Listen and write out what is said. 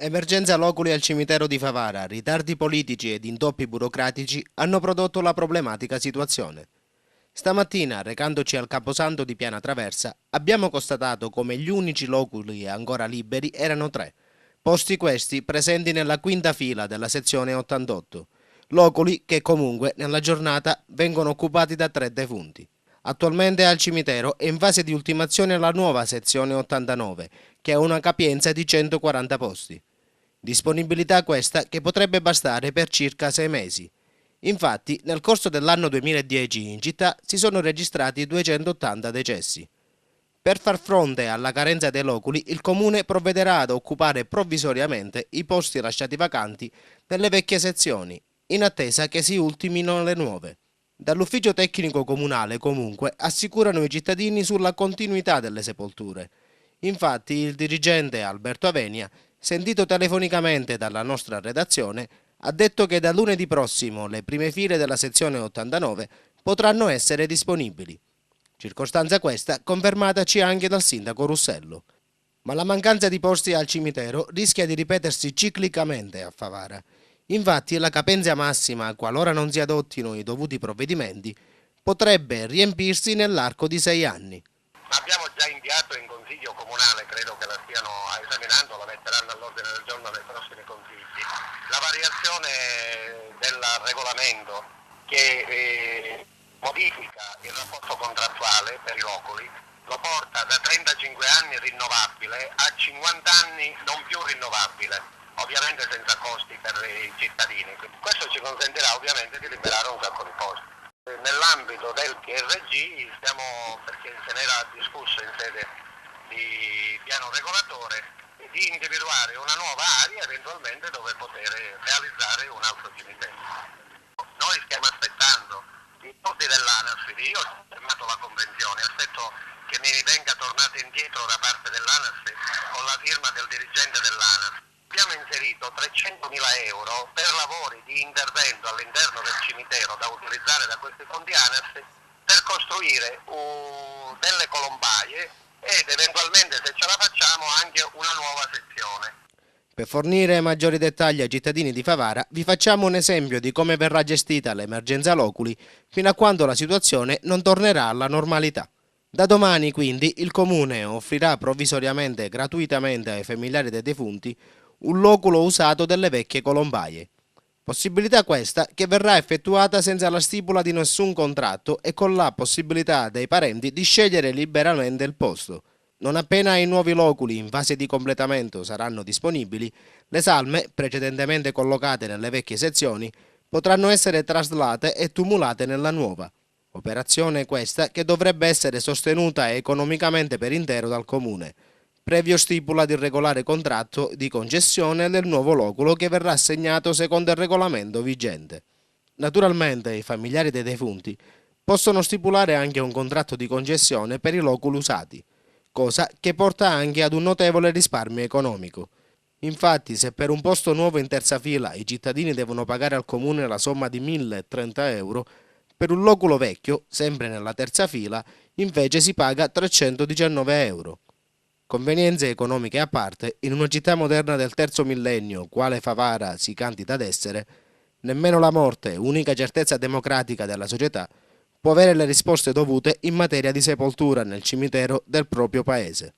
Emergenza loculi al cimitero di Favara, ritardi politici ed intoppi burocratici hanno prodotto la problematica situazione. Stamattina, recandoci al Camposanto di Piana Traversa, abbiamo constatato come gli unici loculi ancora liberi erano tre, posti questi presenti nella quinta fila della sezione 88, loculi che comunque nella giornata vengono occupati da tre defunti. Attualmente al cimitero è in fase di ultimazione la nuova sezione 89, che ha una capienza di 140 posti. Disponibilità questa che potrebbe bastare per circa 6 mesi. Infatti, nel corso dell'anno 2010 in città si sono registrati 280 decessi. Per far fronte alla carenza dei loculi, il Comune provvederà ad occupare provvisoriamente i posti lasciati vacanti nelle vecchie sezioni, in attesa che si ultimino le nuove. Dall'ufficio tecnico comunale, comunque, assicurano i cittadini sulla continuità delle sepolture. Infatti, il dirigente Alberto Avenia, sentito telefonicamente dalla nostra redazione, ha detto che da lunedì prossimo le prime file della sezione 89 potranno essere disponibili. Circostanza questa confermataci anche dal sindaco Russello. Ma la mancanza di posti al cimitero rischia di ripetersi ciclicamente a Favara. Infatti la capienza massima, qualora non si adottino i dovuti provvedimenti, potrebbe riempirsi nell'arco di 6 anni. Abbiamo già inviato in consiglio comunale, credo che la stiano esaminando, la metteranno all'ordine del giorno dei prossimi consigli, la variazione del regolamento che modifica il rapporto contrattuale per i loculi, lo porta da 35 anni rinnovabile a 50 anni non più rinnovabile, ovviamente senza costi per i cittadini. Questo ci consentirà ovviamente di liberare un sacco di posti. Nell'ambito del PRG stiamo, perché se n'era discusso in sede di piano regolatore, di individuare una nuova area eventualmente dove poter realizzare un altro cimitero. Noi stiamo aspettando i soldi dell'ANAS, io ho firmato la convenzione, aspetto che mi venga tornata indietro da parte dell'ANAS con la firma del dirigente dell'ANAS. Abbiamo inserito 300.000 euro per lavori di intervento all'interno del cimitero da utilizzare da questi fondi ANAS per costruire delle colombaie ed eventualmente, se ce la facciamo, anche una nuova sezione. Per fornire maggiori dettagli ai cittadini di Favara vi facciamo un esempio di come verrà gestita l'emergenza loculi fino a quando la situazione non tornerà alla normalità. Da domani quindi il Comune offrirà provvisoriamente e gratuitamente ai familiari dei defunti un loculo usato delle vecchie colombaie. Possibilità questa che verrà effettuata senza la stipula di nessun contratto e con la possibilità dei parenti di scegliere liberamente il posto. Non appena i nuovi loculi in fase di completamento saranno disponibili, le salme, precedentemente collocate nelle vecchie sezioni, potranno essere traslate e tumulate nella nuova. Operazione questa che dovrebbe essere sostenuta economicamente per intero dal Comune, previo stipula di regolare contratto di concessione del nuovo loculo che verrà assegnato secondo il regolamento vigente. Naturalmente i familiari dei defunti possono stipulare anche un contratto di concessione per i loculi usati, cosa che porta anche ad un notevole risparmio economico. Infatti, se per un posto nuovo in terza fila i cittadini devono pagare al Comune la somma di 1.030 euro, per un loculo vecchio, sempre nella terza fila, invece si paga 319 euro. Convenienze economiche a parte, in una città moderna del terzo millennio, quale Favara si candida ad essere, nemmeno la morte, unica certezza democratica della società, può avere le risposte dovute in materia di sepoltura nel cimitero del proprio paese.